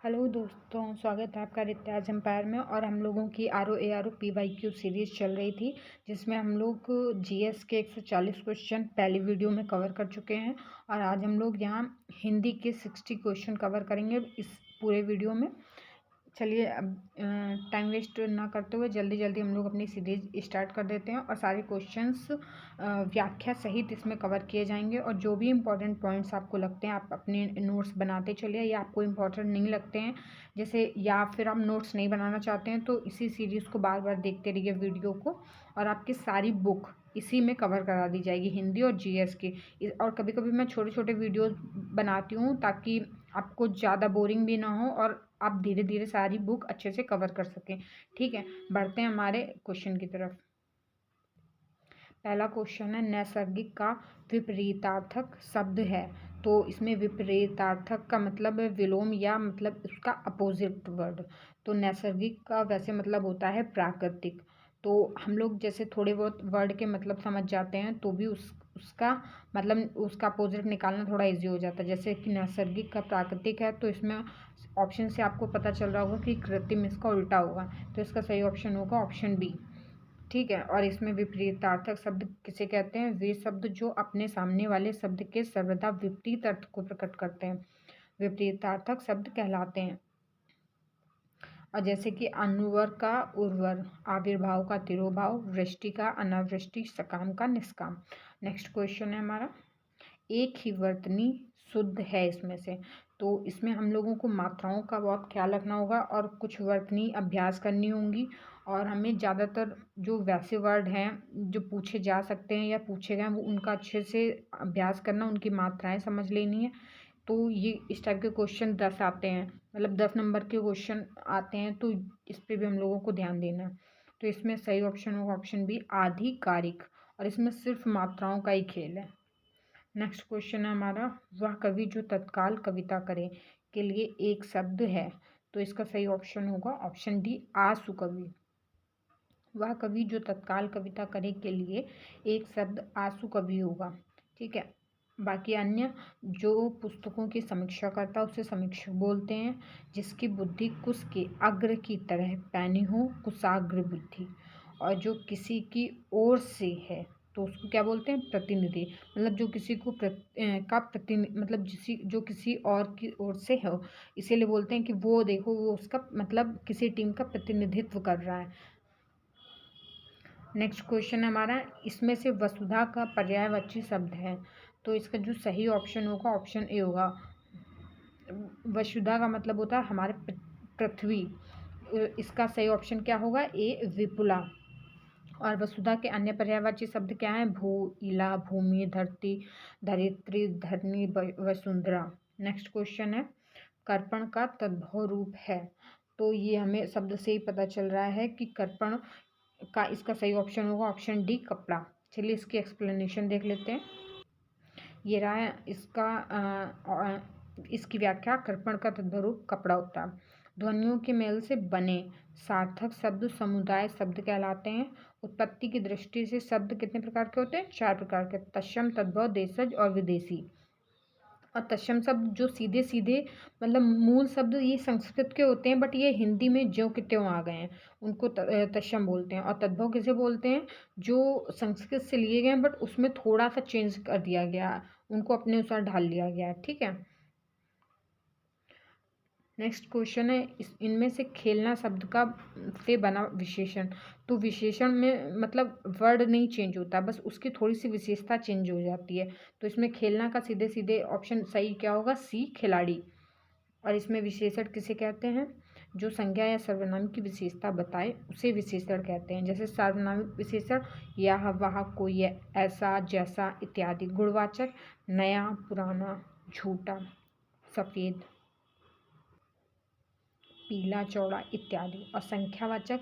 Hello दोस्तों, स्वागत है आपका रित्याज एम्पायर में। और हम लोगों की ROARO PYQ सीरीज़ चल रही थी, जिसमें हम लोग GS के 140 क्वेश्चन पहली वीडियो में कवर कर चुके हैं। और आज हम लोग यहाँ हिंदी के 60 क्वेश्चन कवर करेंगे इस पूरे वीडियो में। चलिए अब टाइम वेस्ट ना करते हुए जल्दी जल्दी हम लोग अपनी सीरीज स्टार्ट कर देते हैं। और सारे क्वेश्चंस व्याख्या सहित इसमें कवर किए जाएंगे। और जो भी इम्पोर्टेंट पॉइंट्स आपको लगते हैं आप अपने नोट्स बनाते चलिए, या आपको इम्पोर्टेंट नहीं लगते हैं जैसे, या फिर आप नोट्स नहीं बनाना चाहते हैं, तो इसी सीरीज़ को बार बार देखते रहिए वीडियो को। और आपकी सारी बुक इसी में कवर करा दी जाएगी, हिंदी और GS की। और कभी कभी मैं छोटे छोटे वीडियो बनाती हूँ ताकि आपको ज़्यादा बोरिंग भी ना हो और आप धीरे धीरे सारी बुक अच्छे से कवर कर सकें। ठीक है, बढ़ते हैं हमारे क्वेश्चन की तरफ। पहला क्वेश्चन है, नैसर्गिक का विपरीतार्थक शब्द है। तो इसमें विपरीतार्थक का मतलब है विलोम, या मतलब उसका अपोजिट वर्ड। तो नैसर्गिक का वैसे मतलब होता है प्राकृतिक। तो हम लोग जैसे थोड़े बहुत वर्ड के मतलब समझ जाते हैं, तो भी उसका मतलब उसका अपोजिट निकालना थोड़ा इजी हो जाता है। जैसे कि नैसर्गिक का प्राकृतिक है, तो इसमें ऑप्शन से आपको पता चल रहा होगा कि कृत्रिम इसका उल्टा होगा। तो इसका सही ऑप्शन होगा ऑप्शन बी। ठीक है, और इसमें विपरीतार्थक शब्द किसे कहते हैं? वे शब्द जो अपने सामने वाले शब्द के सर्वदा विपरीत अर्थ को प्रकट करते हैं, विपरीतार्थक शब्द कहलाते हैं। और जैसे कि अनुवर का उर्वर, आविर्भाव का तिरोभाव, वृष्टि का अनावृष्टि, सकाम का निष्काम। नेक्स्ट क्वेश्चन है हमारा, एक ही वर्तनी शुद्ध है इसमें से। तो इसमें हम लोगों को मात्राओं का बहुत ख्याल रखना होगा और कुछ वर्तनी अभ्यास करनी होंगी। और हमें ज़्यादातर जो वैसे वर्ड हैं जो पूछे जा सकते हैं या पूछे गए हैं, वो उनका अच्छे से अभ्यास करना, उनकी मात्राएं समझ लेनी है। तो ये इस टाइप के क्वेश्चन 10 आते हैं, मतलब 10 नंबर के क्वेश्चन आते हैं, तो इस पर भी हम लोगों को ध्यान देना है। तो इसमें सही ऑप्शन होगा ऑप्शन बी, आधिकारिक। और इसमें सिर्फ मात्राओं का ही खेल है। नेक्स्ट क्वेश्चन है हमारा, वह कवि जो तत्काल कविता करे के लिए एक शब्द है। तो इसका सही ऑप्शन होगा ऑप्शन डी, आसु कवि। वह कवि जो तत्काल कविता करे के लिए एक शब्द आसु कवि होगा। ठीक है, बाकी अन्य जो पुस्तकों की समीक्षा करता है उसे समीक्षक बोलते हैं। जिसकी बुद्धि कुश के अग्र की तरह पैनी हो, कुशाग्र बुद्धि। और जो किसी की ओर से है तो उसको क्या बोलते हैं? प्रतिनिधि। मतलब जो किसी को का प्रतिनिधि, मतलब जो किसी और की ओर से हो, इसीलिए बोलते हैं कि वो देखो, वो उसका मतलब किसी टीम का प्रतिनिधित्व कर रहा है। नेक्स्ट क्वेश्चन है हमारा, इसमें से वसुधा का पर्यायवाची शब्द है। तो इसका जो सही ऑप्शन होगा ऑप्शन ए होगा। वसुधा का मतलब होता है हमारे पृथ्वी। इसका सही ऑप्शन क्या होगा? ए, विपुला। और वसुधा के अन्य पर्यायवाची शब्द क्या हैं? भू, इला, भूमि, धरती, धरित्री, धरनी, वसुंधरा। नेक्स्ट क्वेश्चन है, कर्पण का तद्भव रूप है। तो ये हमें शब्द से ही पता चल रहा है कि कर्पण का इसका सही ऑप्शन होगा ऑप्शन डी, कपड़ा। चलिए इसकी एक्सप्लेनेशन देख लेते हैं। ये रहा है इसकी व्याख्या, कर्पण का तद्भव कपड़ा होता है। ध्वनियों के मेल से बने सार्थक शब्द समुदाय शब्द कहलाते हैं। उत्पत्ति की दृष्टि से शब्द कितने प्रकार के होते हैं? 4 प्रकार के, तत्सम, तद्भव, देशज और विदेशी। और तत्सम शब्द जो सीधे सीधे मतलब मूल शब्द ये संस्कृत के होते हैं, बट ये हिंदी में ज्यों के त्यों आ गए हैं, उनको तत्सम बोलते हैं। और तद्भव किसे बोलते हैं? जो संस्कृत से लिए गए हैं बट उसमें थोड़ा सा चेंज कर दिया गया, उनको अपने अनुसार ढाल लिया गया है। ठीक है, नेक्स्ट क्वेश्चन है, इनमें से खेलना शब्द का से बना विशेषण। तो विशेषण में मतलब वर्ड नहीं चेंज होता, बस उसकी थोड़ी सी विशेषता चेंज हो जाती है। तो इसमें खेलना का सीधे सीधे ऑप्शन सही क्या होगा? सी, खिलाड़ी। और इसमें विशेषण किसे कहते हैं? जो संज्ञा या सर्वनाम की विशेषता बताए उसे विशेषण कहते हैं। जैसे सर्वनामिक विशेषण, यह, वह, कोई, ऐसा, जैसा इत्यादि। गुणवाचक, नया, पुराना, झूठा, सफ़ेद, पीला, चौड़ा इत्यादि। और संख्यावाचक,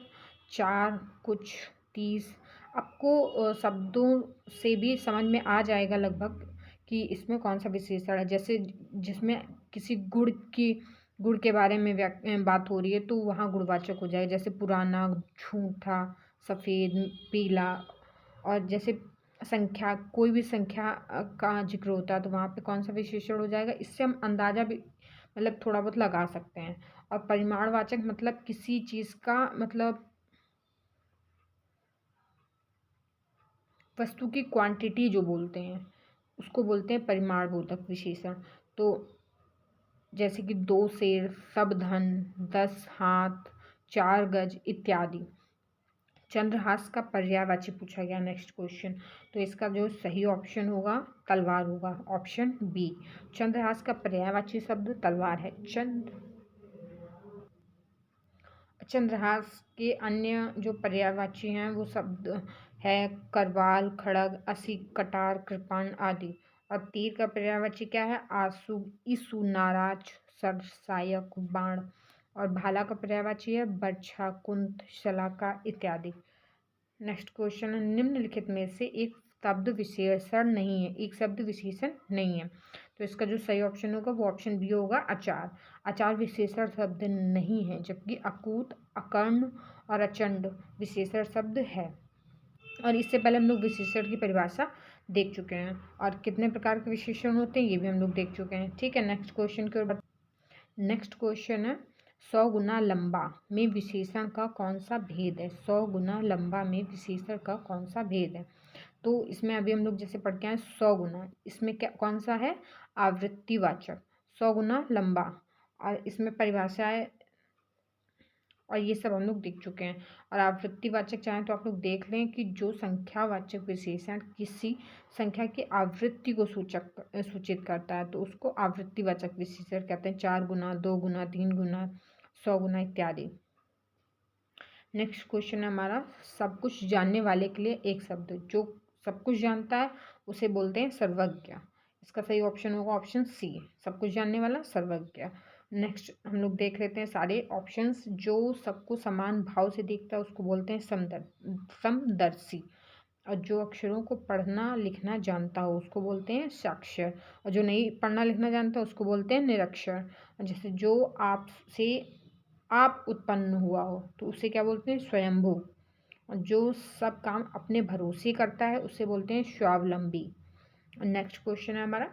4, कुछ, 30। आपको शब्दों से भी समझ में आ जाएगा लगभग कि इसमें कौन सा विशेषण है। जैसे जिसमें किसी गुड़ के बारे में बात हो रही है तो वहाँ गुणवाचक हो जाएगा, जैसे पुराना, झूठा, सफ़ेद, पीला। और जैसे संख्या, कोई भी संख्या का जिक्र होता है तो वहाँ पे कौन सा विशेषण हो जाएगा? इससे हम अंदाज़ा भी मतलब थोड़ा बहुत लगा सकते हैं। और परिमाणवाचक मतलब किसी चीज़ का मतलब वस्तु की क्वांटिटी जो बोलते हैं उसको बोलते हैं परिमाणबोधक विशेषण। तो जैसे कि 2 शेर, सब धन, 10 हाथ, 4 गज इत्यादि। चंद्रहास का पर्यायवाची पूछा गया नेक्स्ट क्वेश्चन। तो इसका जो सही ऑप्शन होगा तलवार होगा, ऑप्शन बी। चंद्रहास का पर्यायवाची शब्द तलवार है। चंद्रहास के अन्य जो पर्यायवाची हैं वो शब्द है करवाल, खड़ग, असी, कटार, कृपाण आदि। और तीर का पर्यायवाची क्या है? आसु, ईसु, नाराज, सरसायक, बाण। और भाला का पर्यायवाची है बर्छा, कुंत, शलाका इत्यादि। नेक्स्ट क्वेश्चन है निम्नलिखित में से एक शब्द विशेषण नहीं है, एक शब्द विशेषण नहीं है। तो इसका जो सही ऑप्शन होगा वो ऑप्शन बी होगा अचार। अचार विशेषण शब्द नहीं है, जबकि अकूत, अकर्ण और अचंड विशेषण शब्द है। और इससे पहले हम लोग विशेषण की परिभाषा देख चुके हैं और कितने प्रकार के विशेषण होते हैं ये भी हम लोग देख चुके हैं। ठीक है, नेक्स्ट क्वेश्चन की ओर। नेक्स्ट क्वेश्चन है 100 गुना लंबा में विशेषण का कौन सा भेद है? 100 गुना लंबा में विशेषण का कौन सा भेद है? तो इसमें अभी हम लोग जैसे पढ़ के आए 100 गुना, इसमें क्या कौन सा है? आवृत्तिवाचक। 100 गुना लंबा और इसमें परिभाषा है और ये सब हम लोग देख चुके हैं। और आवृत्तिवाचक चाहें तो आप लोग देख लें कि जो संख्यावाचक विशेषण किसी संख्या की आवृत्ति को सूचित करता है तो उसको आवृत्तिवाचक विशेषण कहते हैं। 4 गुना, 2 गुना, 3 गुना, 100 गुना इत्यादि। नेक्स्ट क्वेश्चन है हमारा सब कुछ जानने वाले के लिए एक शब्द। जो सब कुछ जानता है उसे बोलते हैं सर्वज्ञ। इसका सही ऑप्शन होगा ऑप्शन सी, सब कुछ जानने वाला सर्वज्ञ। नेक्स्ट हम लोग देख लेते हैं सारे ऑप्शंस। जो सबको समान भाव से देखता है उसको बोलते हैं समदर्शी। और जो अक्षरों को पढ़ना लिखना जानता हो उसको बोलते हैं साक्षर। और जो नहीं पढ़ना लिखना जानता उसको बोलते हैं निरक्षर। जैसे जो आपसे आप उत्पन्न हुआ हो तो उसे क्या बोलते हैं स्वयंभू। और जो सब काम अपने भरोसे करता है उसे बोलते हैं स्वावलंबी। नेक्स्ट क्वेश्चन है हमारा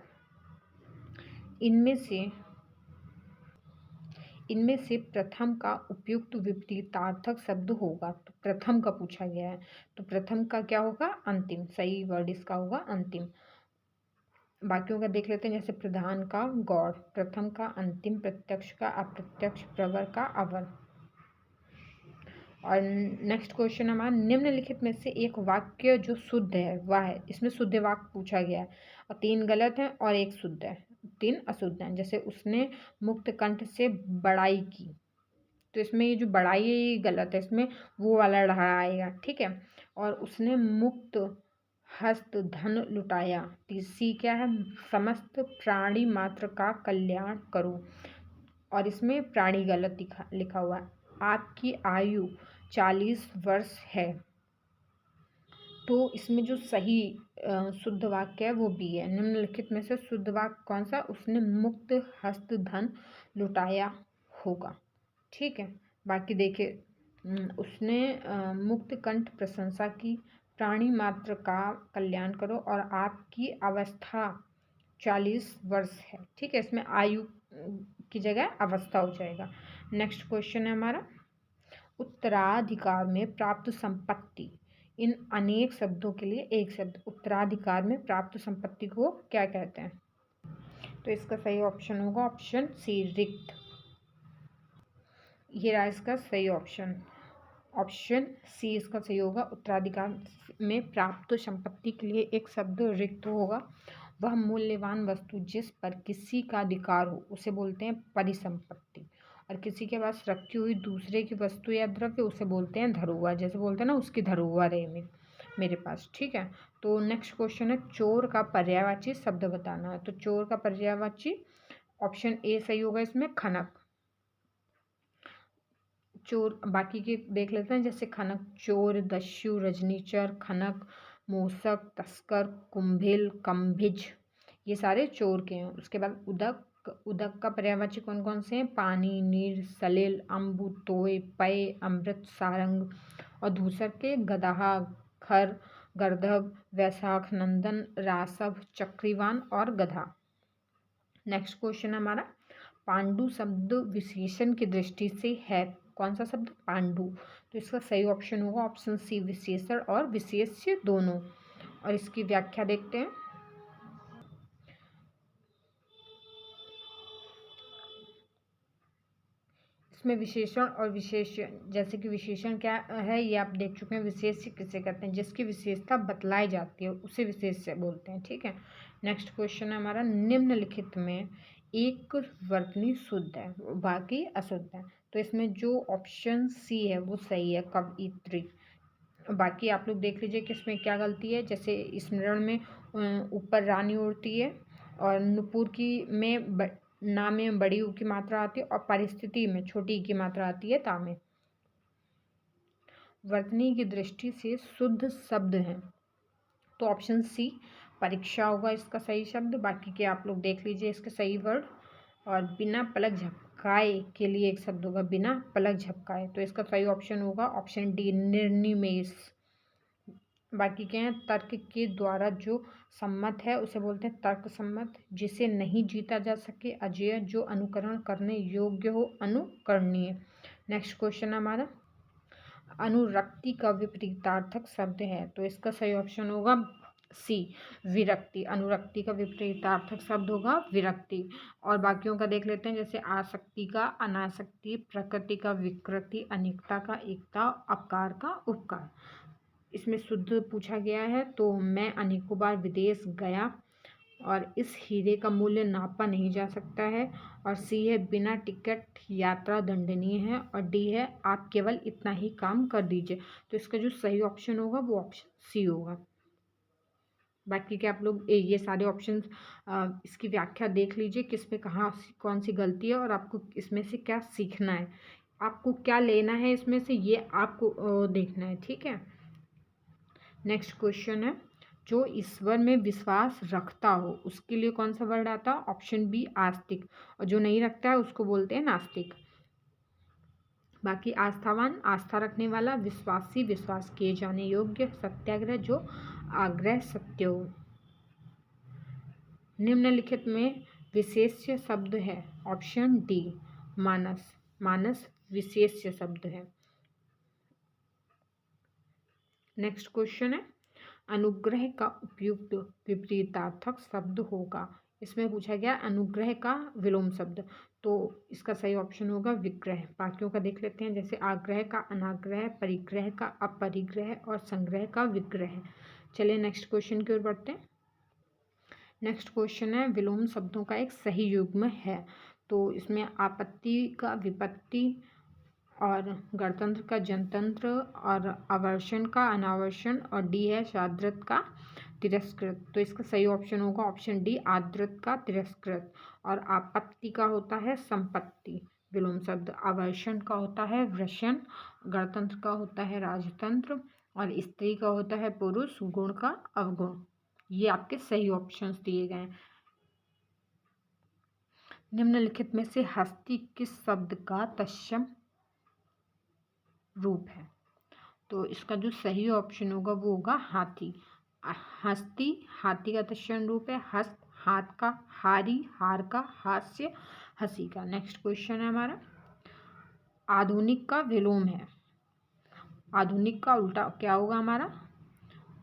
इनमें से प्रथम का उपयुक्त विपरीतार्थक शब्द होगा। तो प्रथम का पूछा गया है तो प्रथम का क्या होगा? अंतिम। सही वर्ड इसका होगा अंतिम। बाकियों का देख लेते हैं जैसे प्रधान का गौड़, प्रथम का अंतिम, प्रत्यक्ष का अप्रत्यक्ष, प्रवर का अवर। और नेक्स्ट क्वेश्चन हमारा निम्नलिखित में से एक वाक्य जो शुद्ध है वह है। इसमें शुद्ध वाक्य पूछा गया है और 3 गलत हैं और 1 शुद्ध है, 3 अशुद्ध हैं। जैसे उसने मुक्त कंठ से बड़ाई की, तो इसमें ये जो बड़ाई गलत है, इसमें वो वाला ढाड़ा आएगा। ठीक है। और उसने मुक्त हस्त धन लुटाया, तीसरी क्या है? समस्त प्राणी मात्र का कल्याण करो। और इसमें प्राणी गलत लिखा हुआ है। आपकी आयु 40 वर्ष है। तो इसमें जो सही शुद्ध वाक्य है वो बी है। निम्नलिखित में से शुद्ध वाक्य कौन सा? उसने मुक्त हस्त धन लुटाया होगा। ठीक है। बाकी देखिए उसने मुक्त कंठ प्रशंसा की, प्राणी मात्र का कल्याण करो और आपकी अवस्था 40 वर्ष है। ठीक है, इसमें आयु की जगह अवस्था हो जाएगा। नेक्स्ट क्वेश्चन है हमारा उत्तराधिकार में प्राप्त संपत्ति। इन अनेक शब्दों के लिए एक शब्द। उत्तराधिकार में प्राप्त संपत्ति को क्या कहते हैं? तो इसका सही ऑप्शन होगा ऑप्शन सी, रिक्त। ये रहा इसका सही ऑप्शन, ऑप्शन सी इसका सही होगा। उत्तराधिकार में प्राप्त संपत्ति के लिए एक शब्द रिक्त होगा। वह मूल्यवान वस्तु जिस पर किसी का अधिकार हो उसे बोलते हैं परिसंपत्ति। और किसी के पास रखी हुई दूसरे की वस्तु या द्रव्य उसे बोलते हैं धरोहर। जैसे बोलते हैं ना उसकी धरोहर है मेरे पास। ठीक है। तो नेक्स्ट क्वेश्चन है चोर का पर्यायवाची शब्द बताना है। तो चोर का पर्यायवाची ऑप्शन ए सही होगा इसमें खनक। चोर बाकी के देख लेते हैं जैसे खनक, चोर, दस्यु, रजनीचर, खनक, मूसक, तस्कर, कुंभिल, कम्भिज, ये सारे चोर के हैं। उसके बाद उदक, उदक का पर्यायवाची कौन कौन से हैं? पानी, नीर, सलिल, अम्बु, तोय, पय, अमृत, सारंग। और धूसर के गदहा, खर, गर्दभ, वैशाख, नंदन, रासव, चक्रीवान और गधा। नेक्स्ट क्वेश्चन है हमारा पांडु शब्द विशेषण की दृष्टि से है कौन सा शब्द? पांडु। तो इसका सही ऑप्शन होगा ऑप्शन सी, विशेषण और विशेष्य दोनों। और इसकी व्याख्या देखते हैं। इसमें विशेषण और विशेष्य, जैसे कि विशेषण क्या है ये आप देख चुके हैं। विशेष्य किसे कहते हैं? जिसकी विशेषता बतलाई जाती है उसे विशेष्य बोलते हैं। ठीक है, नेक्स्ट क्वेश्चन है हमारा, निम्नलिखित में एक वर्तनी शुद्ध है बाकी अशुद्ध है। तो इसमें जो ऑप्शन सी है वो सही है, कवयित्री। बाकी आप लोग देख लीजिए कि इसमें क्या गलती है। जैसे स्मरण में ऊपर रानी उड़ती है, और नुपुर की में ना में बड़ी ऊ की मात्रा आती है, और परिस्थिति में छोटी ई की मात्रा आती है ता में। वर्तनी की दृष्टि से शुद्ध शब्द हैं तो ऑप्शन सी परीक्षा होगा इसका सही शब्द। बाकी के आप लोग देख लीजिए इसके सही वर्ड। और बिना पलक झपकाए के लिए एक शब्द होगा, बिना पलक झपकाए, तो इसका सही ऑप्शन होगा ऑप्शन डी, निर्निमेष। बाकी क्या है, तर्क के द्वारा जो सम्मत है उसे बोलते हैं तर्क सम्मत। जिसे नहीं जीता जा सके अजेय, जो अनुकरण करने योग्य हो अनुकरणीय। नेक्स्ट क्वेश्चन हमारा, अनुरक्ति का विपरीतार्थक शब्द है। तो इसका सही ऑप्शन होगा सी, विरक्ति। अनुरक्ति का विपरीतार्थक शब्द होगा विरक्ति। और बाकियों का देख लेते हैं, जैसे आसक्ति का अनासक्ति, प्रकृति का विकृति, अनेकता का एकता, अपकार का उपकार। इसमें शुद्ध पूछा गया है। तो मैं अनेकों बार विदेश गया, और इस हीरे का मूल्य नापा नहीं जा सकता है। और सी है बिना टिकट यात्रा दंडनीय है। और डी है आप केवल इतना ही काम कर दीजिए। तो इसका जो सही ऑप्शन होगा वो ऑप्शन सी होगा। बाकी के आप लोग ये सारे ऑप्शंस इसकी व्याख्या देख लीजिए, किस में कहाँ कौन सी गलती है और आपको इसमें से क्या सीखना है, आपको क्या लेना है इसमें से, ये आपको देखना है। ठीक है, नेक्स्ट क्वेश्चन है, जो ईश्वर में विश्वास रखता हो उसके लिए कौन सा वर्ड आता है? ऑप्शन बी, आस्तिक। और जो नहीं रखता है उसको बोलते हैं नास्तिक। बाकी आस्थावान, आस्था रखने वाला, विश्वासी, विश्वास किए जाने योग्य, सत्याग्रह, जो आग्रह सत्य हो। निम्नलिखित में विशेष्य शब्द है, ऑप्शन डी, मानस। मानस विशेष्य शब्द है। नेक्स्ट क्वेश्चन है, अनुग्रह का उपयुक्त विपरीतार्थक शब्द होगा। इसमें पूछा गया अनुग्रह का विलोम शब्द, तो इसका सही ऑप्शन होगा विग्रह। बाकियों का देख लेते हैं, जैसे आग्रह का अनाग्रह, परिग्रह का अपरिग्रह, और संग्रह का विग्रह। चलिए नेक्स्ट क्वेश्चन की ओर बढ़ते हैं। नेक्स्ट क्वेश्चन है, विलोम शब्दों का एक सही युग्म है। तो इसमें आपत्ति का विपत्ति, और गणतंत्र का जनतंत्र, और आवर्षण का अनावर्षण, और डी है शाद्रत का तिरस्कृत। तो इसका सही ऑप्शन होगा ऑप्शन डी, आद्रत का तिरस्कृत। और आपत्ति का होता है संपत्ति विलोम शब्द, आवर्षण का होता है वृषण, गणतंत्र का होता है राजतंत्र, और स्त्री का होता है पुरुष, गुण का अवगुण। ये आपके सही ऑप्शंस दिए गए हैं। निम्नलिखित में से हस्ती किस शब्द का तत्सम रूप है? तो इसका जो सही ऑप्शन होगा वो होगा हाथी। हस्ती हाथी का तत्सम रूप है। हस्त हाथ का, हारी हार का, हास्य हंसी का। नेक्स्ट क्वेश्चन है हमारा, आधुनिक का विलोम है। आधुनिक का उल्टा क्या होगा हमारा?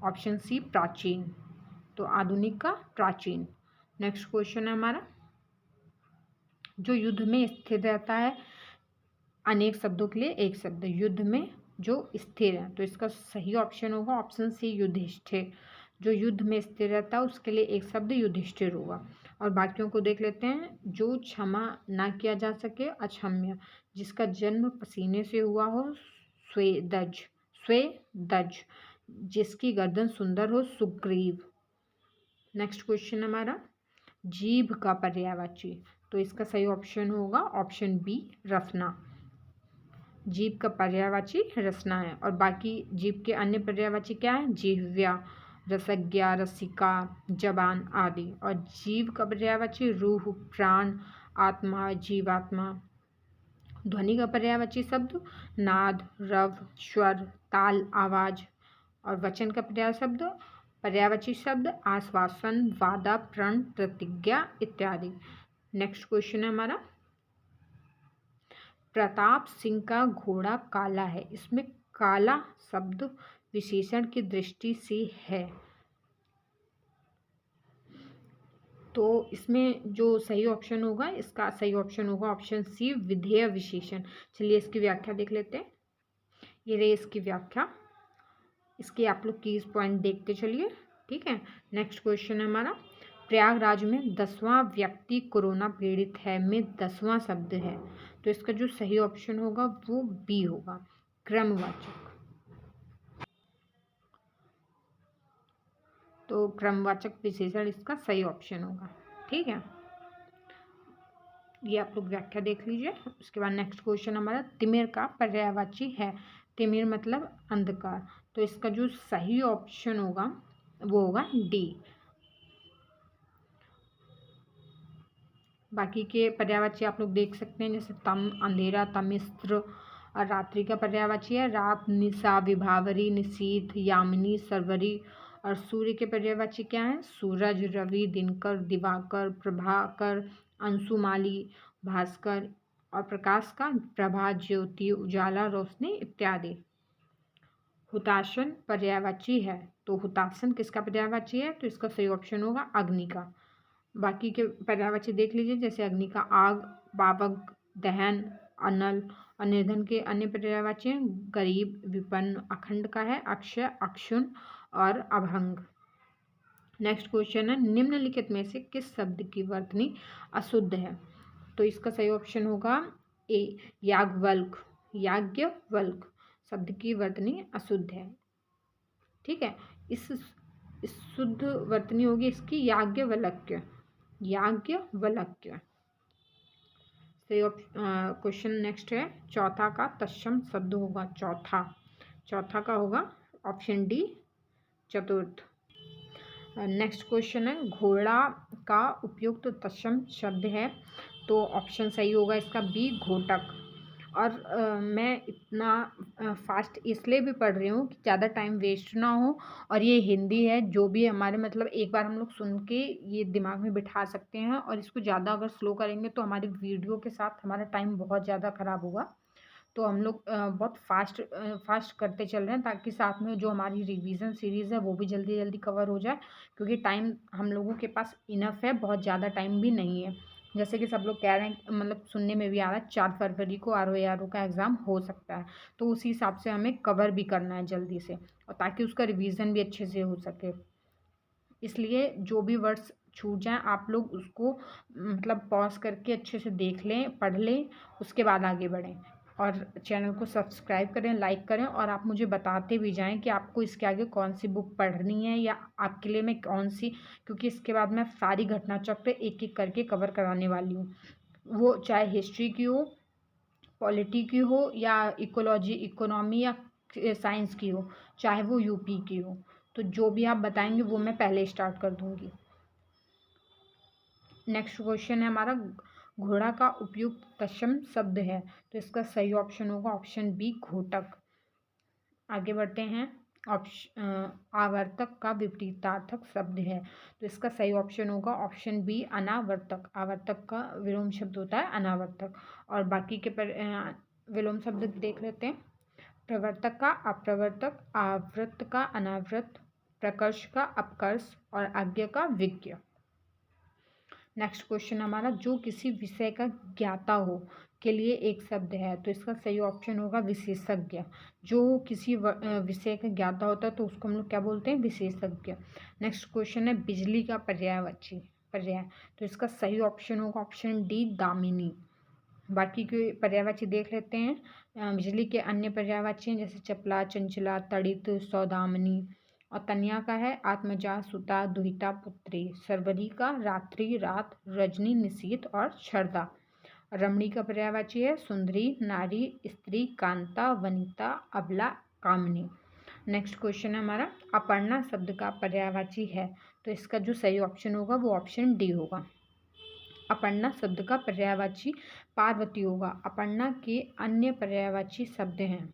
ऑप्शन सी, प्राचीन। तो आधुनिक का प्राचीन। नेक्स्ट क्वेश्चन है हमारा, जो युद्ध में स्थिर रहता है, अनेक शब्दों के लिए एक शब्द, युद्ध में जो स्थिर है। तो इसका सही ऑप्शन होगा ऑप्शन सी, युधिष्ठिर। जो युद्ध में स्थिर रहता है उसके लिए एक शब्द युधिष्ठिर होगा। और बाकियों को देख लेते हैं, जो क्षमा ना किया जा सके, अक्षम्य। जिसका जन्म पसीने से हुआ हो, स्वेदज। स्वेदज। जिसकी गर्दन सुंदर हो, सुग्रीव। नेक्स्ट क्वेश्चन हमारा, जीभ का पर्यायवाची। तो इसका सही ऑप्शन होगा ऑप्शन बी, रसना। जीभ का पर्यायवाची रसना है। और बाकी जीभ के अन्य पर्यायवाची क्या है? जिह्वा, रसज्ञा, रसिका, जबान आदि। और जीव का पर्यायवाची रूह, प्राण, आत्मा, जीवात्मा। ध्वनि का पर्यायवाची शब्द नाद, रव, स्वर, ताल, आवाज। और वचन का पर्यायवाची शब्द आश्वासन, वादा, प्रण, प्रतिज्ञा इत्यादि। नेक्स्ट क्वेश्चन है हमारा, प्रताप सिंह का घोड़ा काला है, इसमें काला शब्द विशेषण की दृष्टि से है, तो इसमें जो सही ऑप्शन होगा, इसका सही ऑप्शन होगा ऑप्शन सी, विधेय विशेषण। चलिए इसकी व्याख्या देख लेते हैं। ये रही इसकी व्याख्या, इसके आप लोग कीज पॉइंट देखते चलिए। ठीक है, नेक्स्ट क्वेश्चन है हमारा, प्रयागराज में 10वां व्यक्ति कोरोना पीड़ित है में 10वां शब्द है, तो इसका जो सही ऑप्शन होगा वो बी होगा, क्रमवाचक। तो क्रमवाचक विशेषण इसका सही ऑप्शन होगा। ठीक है, ये आप लोग व्याख्या देख लीजिए। उसके बाद नेक्स्ट क्वेश्चन हमारा, तिमिर का पर्यायवाची है, तिमिर मतलब अंधकार, तो इसका जो सही ऑप्शन होगा वो होगा डी। बाकी के पर्यायवाची आप लोग देख सकते हैं, जैसे तम अंधेरा, तमिस्त्र, और रात्रि का पर्यायवाची है रात, निशा, विभावरी, निशीथ, यामिनी, सरवरी, और सूर्य के पर्यायवाची क्या है, सूरज, रवि, दिनकर, दिवाकर, प्रभाकर, अंशुमाली, भास्कर, और प्रकाश का प्रभा, ज्योति, उजाला, रोशनी इत्यादि। हुताशन पर्यायवाची है, तो हुताशन किसका पर्यायवाची है, तो इसका सही ऑप्शन होगा अग्नि का। बाकी के पर्यायवाची देख लीजिए, जैसे अग्नि का आग, पावक, दहन, अनल, और निर्धन के अन्य पर्यायवाची हैं गरीब, विपन्न, अखंड का है अक्षय, अक्षुण, और अभंग। नेक्स्ट क्वेश्चन है, निम्नलिखित में से किस शब्द की वर्तनी अशुद्ध है, तो इसका सही ऑप्शन होगा ए, याज्ञवल्क्य। याज्ञवल्क्य शब्द की वर्तनी अशुद्ध है। ठीक है, इस शुद्ध वर्तनी होगी इसकी याज्ञवल्क्य, याज्ञवल्क्य। सही क्वेश्चन नेक्स्ट है, चौथा का तत्सम शब्द होगा, चौथा का होगा ऑप्शन डी, चतुर्थ। नेक्स्ट क्वेश्चन है, घोड़ा का उपयुक्त तत्सम शब्द है, तो ऑप्शन सही होगा इसका बी, घोटक। और मैं इतना फास्ट इसलिए भी पढ़ रही हूँ कि ज़्यादा टाइम वेस्ट ना हो, और ये हिंदी है, जो भी हमारे मतलब एक बार हम लोग सुन के ये दिमाग में बिठा सकते हैं, और इसको ज़्यादा अगर स्लो करेंगे तो हमारी वीडियो के साथ हमारा टाइम बहुत ज़्यादा ख़राब होगा। तो हम लोग बहुत फास्ट करते चल रहे हैं, ताकि साथ में जो हमारी रिवीजन सीरीज़ है वो भी जल्दी जल्दी कवर हो जाए, क्योंकि टाइम हम लोगों के पास इनफ है, बहुत ज़्यादा टाइम भी नहीं है। जैसे कि सब लोग कह रहे हैं, मतलब सुनने में भी आ रहा है 4 फरवरी को RO का एग्ज़ाम हो सकता है, तो उसी हिसाब से हमें कवर भी करना है जल्दी से, और ताकि उसका रिवीजन भी अच्छे से हो सके। इसलिए जो भी वर्ड्स छूट जाएँ आप लोग उसको मतलब पॉज करके अच्छे से देख लें, पढ़ लें, उसके बाद आगे बढ़ें, और चैनल को सब्सक्राइब करें, लाइक करें, और आप मुझे बताते भी जाएं कि आपको इसके आगे कौन सी बुक पढ़नी है, या आपके लिए मैं कौन सी, क्योंकि इसके बाद मैं सारी घटना चक्र एक एक करके कवर कराने वाली हूँ, वो चाहे हिस्ट्री की हो, पॉलिटी की हो, या इकोलॉजी, इकोनॉमी, या साइंस की हो, चाहे वो यूपी की हो, तो जो भी आप बताएंगे वो मैं पहले स्टार्ट कर दूँगी। नेक्स्ट क्वेश्चन है हमारा, घोड़ा का उपयुक्त तत्सम शब्द है, तो इसका सही ऑप्शन होगा ऑप्शन बी, घोटक। आगे बढ़ते हैं, आवर्तक का विपरीतार्थक शब्द है, तो इसका सही ऑप्शन होगा ऑप्शन बी, अनावर्तक। आवर्तक का विलोम शब्द होता है अनावर्तक। और बाकी के विलोम शब्द देख लेते हैं, प्रवर्तक का अप्रवर्तक, आवृत का अनावृत, प्रकर्ष का अपकर्ष, और आज्ञा का विज्ञ। नेक्स्ट क्वेश्चन हमारा, जो किसी विषय का ज्ञाता हो के लिए एक शब्द है, तो इसका सही ऑप्शन होगा विशेषज्ञ। जो किसी विषय का ज्ञाता होता है तो उसको हम लोग क्या बोलते हैं, विशेषज्ञ। नेक्स्ट क्वेश्चन है, बिजली का पर्यायवाची, तो इसका सही ऑप्शन होगा ऑप्शन डी, दामिनी। बाकी के पर्यायवाची देख लेते हैं। बिजली के अन्य पर्यायवाची हैं, जैसे चपला, चंचला, तड़ित, सौदामिनी, और तन्या का है आत्मजा, सुता, दुहिता, पुत्री। सरवरी का रात्रि, रात, रजनी, निशीथ, और छरदा। रमणी का पर्यायवाची है सुंदरी, नारी, स्त्री, कांता, वनिता, अबला, कामनी। नेक्स्ट क्वेश्चन है हमारा, अपर्णा शब्द का पर्यायवाची है, तो इसका जो सही ऑप्शन होगा वो ऑप्शन डी होगा। अपर्णा शब्द का पर्यायवाची पार्वती होगा। अपर्णा के अन्य पर्यायवाची शब्द हैं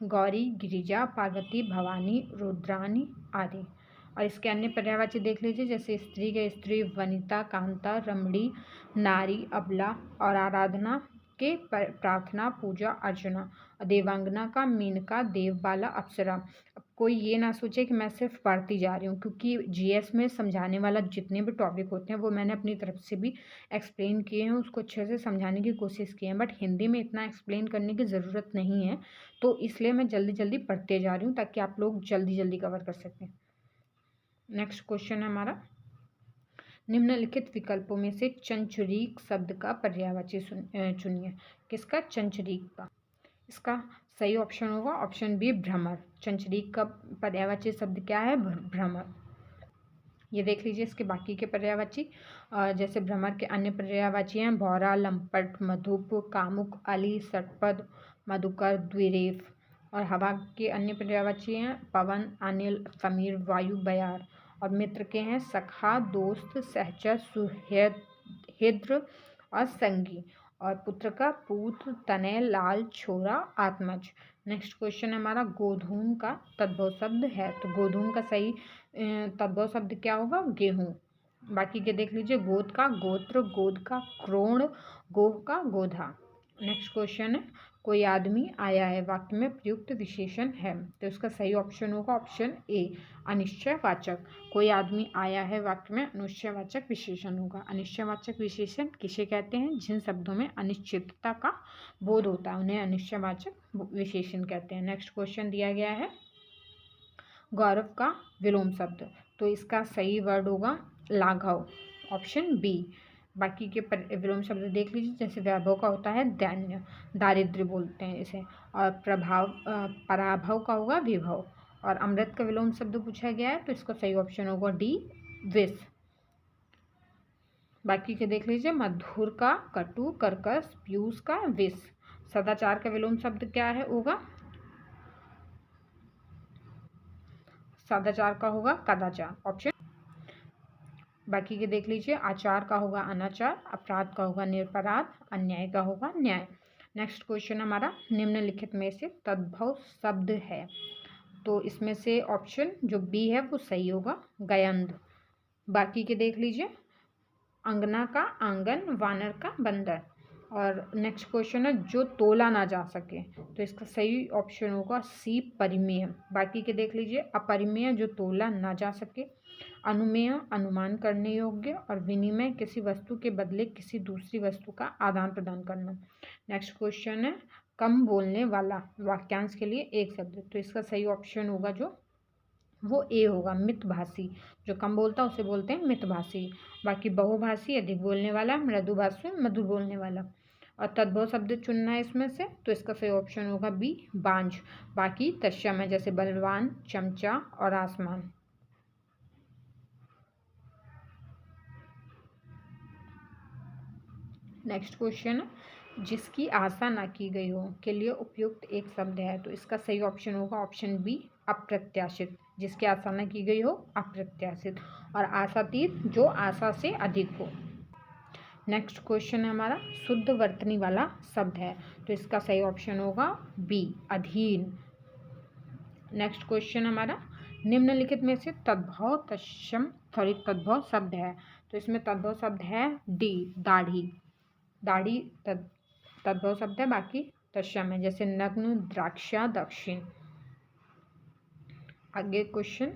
गौरी, गिरिजा, पार्वती, भवानी, रुद्रानी आदि। और इसके अन्य पर्यायवाची देख लीजिए, जैसे स्त्री के स्त्री, वनिता, कांता, रमणी, नारी, अबला, और आराधना के प्रार्थना पूजा अर्चना। देवांगना का मेनका, देवबाला अप्सरा। अब कोई ये ना सोचे कि मैं सिर्फ पढ़ती जा रही हूँ, क्योंकि जीएस में समझाने वाला जितने भी टॉपिक होते हैं वो मैंने अपनी तरफ से भी एक्सप्लेन किए हैं, उसको अच्छे से समझाने की कोशिश की है, बट हिंदी में इतना एक्सप्लेन करने की ज़रूरत नहीं है, तो इसलिए मैं जल्दी जल्दी पढ़ते जा रही हूँ ताकि आप लोग जल्दी जल्दी कवर कर सकें। नेक्स्ट क्वेश्चन है हमारा, निम्नलिखित विकल्पों में से चंचुरीक शब्द का पर्यायवाची चुनिए। किसका? चंचुरीक का। इसका सही ऑप्शन होगा ऑप्शन बी, भ्रमर। चंचुरीक का पर्यायवाची शब्द क्या है? भ्रमर। ये देख लीजिए इसके बाकी के पर्यायवाची। जैसे भ्रमर के अन्य पर्यायवाची हैं भौरा, लंपट, मधुप, कामुक, अली, सटपद, मधुकर, द्विरेफ। और हवा के अन्य पर्यायवाची हैं पवन, अनिल, समीर, वायु, बयार। और मित्र के हैं सखा, दोस्त, सहचर, सुहृद और संगी। और पुत्र का पुत्र, तनय, लाल, छोरा, आत्मज। नेक्स्ट क्वेश्चन है हमारा, गोधूम का तद्भव शब्द है, तो गोधूम का सही तद्भव शब्द क्या होगा? गेहूं। बाकी के देख लीजिए, गोद का गोत्र, गोद का क्रोण, गोह का गोधा। नेक्स्ट क्वेश्चन है, कोई आदमी आया है वाक्य में प्रयुक्त विशेषण है, तो इसका सही ऑप्शन होगा ऑप्शन ए, अनिश्चयवाचक। कोई आदमी आया है वाक्य में अनिश्चयवाचक विशेषण होगा। अनिश्चयवाचक विशेषण किसे कहते हैं? जिन शब्दों में अनिश्चितता का बोध होता है उन्हें अनिश्चयवाचक विशेषण कहते हैं। नेक्स्ट क्वेश्चन दिया गया है, गौरव का विलोम शब्द, तो इसका सही वर्ड होगा लाघव, ऑप्शन बी। बाकी के विलोम शब्द देख लीजिए, जैसे वैभव का होता है दैन्य, दारिद्र्य बोलते हैं इसे। और पराभव का होगा विभव। और अमृत का विलोम शब्द पूछा गया है, तो इसका सही ऑप्शन होगा डी, विष। बाकी के देख लीजिए, मधुर का कटु, कर्कश, पीयूष का विष। सदाचार का विलोम शब्द क्या है होगा? सदाचार का होगा कदाचार, ऑप्शन। बाकी के देख लीजिए, आचार का होगा अनाचार, अपराध का होगा निरपराध, अन्याय का होगा न्याय। नेक्स्ट क्वेश्चन हमारा, निम्नलिखित में से तद्भव शब्द है, तो इसमें से ऑप्शन जो बी है वो सही होगा, गयंध। बाकी के देख लीजिए, अंगना का आंगन, वानर का बंदर। और नेक्स्ट क्वेश्चन है, जो तोला ना जा सके, तो इसका सही ऑप्शन होगा सी, परिमेय। बाकी के देख लीजिए, अपरिमेय जो तोला ना जा सके, अनुमेय अनुमान करने योग्य, और विनिमय किसी वस्तु के बदले किसी दूसरी वस्तु का आदान प्रदान करना। नेक्स्ट क्वेश्चन है, कम बोलने वाला, वाक्यांश के लिए एक शब्द, तो इसका सही ऑप्शन होगा जो वो ए होगा, मितभाषी। जो कम बोलता है उसे बोलते हैं मितभाषी। बाकी बहुभाषी, अधिक बोलने वाला, मृदुभाषी, मधुर बोलने वाला। और तद्भव शब्द चुनना है इसमें से, तो इसका सही ऑप्शन होगा बी, बांझ। बाकी तत्सम है, जैसे बलवान, चमचा और आसमान। नेक्स्ट क्वेश्चन, जिसकी आशा ना की गई हो के लिए उपयुक्त एक शब्द है, तो इसका सही ऑप्शन होगा ऑप्शन बी, अप्रत्याशित। जिसकी आशा ना की गई हो, अप्रत्याशित। और आशातीत, जो आशा से अधिक हो। नेक्स्ट क्वेश्चन है हमारा, शुद्ध वर्तनी वाला शब्द है, तो इसका सही ऑप्शन होगा बी, अधीन। नेक्स्ट क्वेश्चन हमारा, निम्नलिखित में से तद्भव शब्द है, तो इसमें तद्भव शब्द है डी, दाढ़ी। दाढ़ी तद्भव शब्द है, बाकी तत्सम है, जैसे नग्न, द्राक्षा, दक्षिण। आगे क्वेश्चन,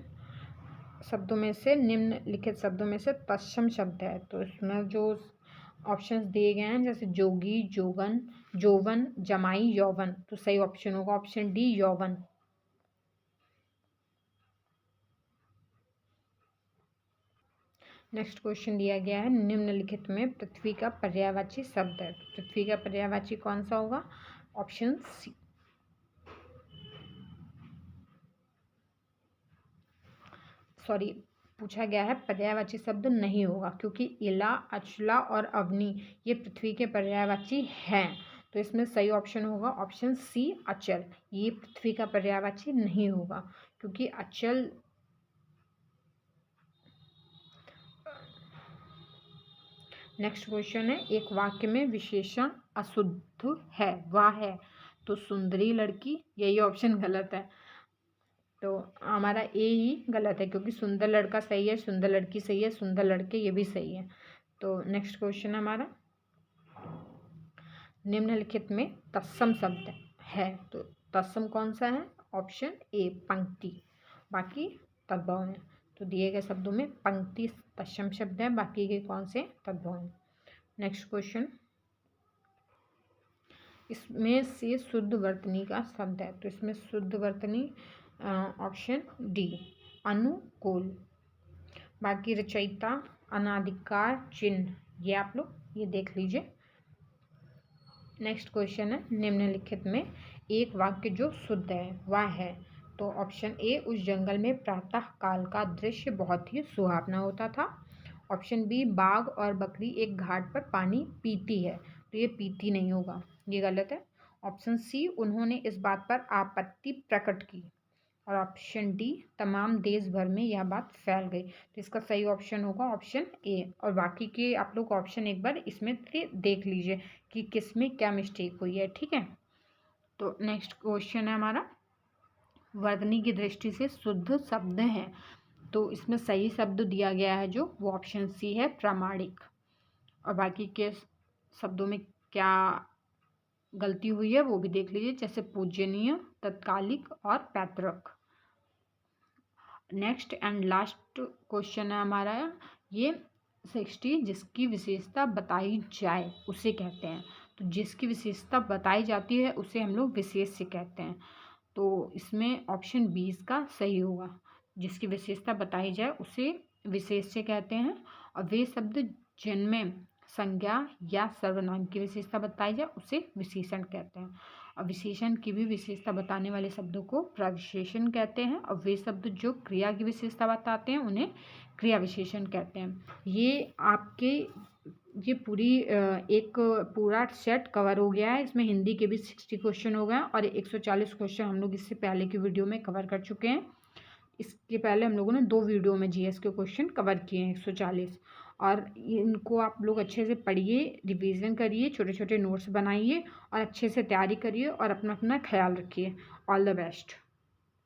शब्दों में से निम्नलिखित शब्दों में से तत्सम शब्द है, तो इसमें जो ऑप्शंस दिए गए हैं, जैसे जोगी, जोगन, जोवन, जमाई, यौवन, तो सही ऑप्शन होगा ऑप्शन डी, यौवन। नेक्स्ट क्वेश्चन दिया गया है, निम्नलिखित में पृथ्वी का पर्यायवाची शब्द है, तो पृथ्वी का पर्यायवाची कौन सा होगा? Option C. सॉरी, पूछा गया है पर्यायवाची शब्द नहीं होगा, क्योंकि इला, अचला और अवनी ये पृथ्वी के पर्यायवाची हैं, तो इसमें सही ऑप्शन होगा ऑप्शन सी, अचल। ये पृथ्वी का पर्यायवाची नहीं होगा, क्योंकि अचल। नेक्स्ट क्वेश्चन है, एक वाक्य में विशेषण अशुद्ध है, वह है, तो सुंदरी लड़की, यही ऑप्शन गलत है, तो हमारा ए ही गलत है, क्योंकि सुंदर लड़का सही है, सुंदर लड़की सही है, सुंदर लड़के ये भी सही है। तो नेक्स्ट क्वेश्चन हमारा, निम्नलिखित में तत्सम शब्द है, तो तत्सम कौन सा है? ऑप्शन ए पंक्ति, बाकी तद्भव है। तो दिए गए शब्दों में पंक्ति तत्सम शब्द है, बाकी के कौन से तद्भव है। नेक्स्ट क्वेश्चन, इसमें से शुद्ध वर्तनी का शब्द है, तो इसमें शुद्ध वर्तनी ऑप्शन डी अनुकूल, बाकी रचयिता अनाधिकार चिन्ह, ये आप लोग ये देख लीजिए। नेक्स्ट क्वेश्चन है, निम्नलिखित में एक वाक्य जो शुद्ध है वह है, तो ऑप्शन ए उस जंगल में प्रातः काल का दृश्य बहुत ही सुहावना होता था। ऑप्शन बी बाघ और बकरी एक घाट पर पानी पीती है, तो ये पीती नहीं होगा, ये गलत है। ऑप्शन सी उन्होंने इस बात पर आपत्ति प्रकट की, और ऑप्शन डी तमाम देश भर में यह बात फैल गई, तो इसका सही ऑप्शन होगा ऑप्शन ए। और बाकी के आप लोग ऑप्शन एक बार इसमें से देख लीजिए कि किस में क्या मिस्टेक हुई है, ठीक है। तो नेक्स्ट क्वेश्चन है हमारा, वर्तनी की दृष्टि से शुद्ध शब्द है, तो इसमें सही शब्द दिया गया है जो वो ऑप्शन सी है प्रामाणिक, और बाकी के शब्दों में क्या गलती हुई है वो भी देख लीजिए, जैसे पूजनीय, तत्कालिक और पैतृक। नेक्स्ट एंड लास्ट क्वेश्चन है हमारा ये 60, जिसकी विशेषता बताई जाए उसे कहते हैं, तो जिसकी विशेषता बताई जाती है उसे हम लोग विशेष से कहते हैं, तो इसमें ऑप्शन 20 का सही होगा, जिसकी विशेषता बताई जाए उसे विशेष से कहते हैं, और वे शब्द जिनमें संज्ञा या सर्वनाम की विशेषता बताई जाए उसे विशेषण कहते हैं, और विशेषण की भी विशेषता बताने वाले शब्दों को प्रविशेषण कहते हैं, और वे शब्द जो क्रिया की विशेषता बताते हैं उन्हें क्रिया विशेषण कहते हैं। ये आपके ये पूरी एक पूरा सेट कवर हो गया है, इसमें हिंदी के भी 60 क्वेश्चन हो गए हैं, और 140 क्वेश्चन हम लोग इससे पहले की वीडियो में कवर कर चुके हैं। इसके पहले हम लोगों ने 2 वीडियो में जीएस के क्वेश्चन कवर किए हैं 140, और इनको आप लोग अच्छे से पढ़िए, रिवीजन करिए, छोटे छोटे नोट्स बनाइए और अच्छे से तैयारी करिए, और अपना अपना ख्याल रखिए। All the best.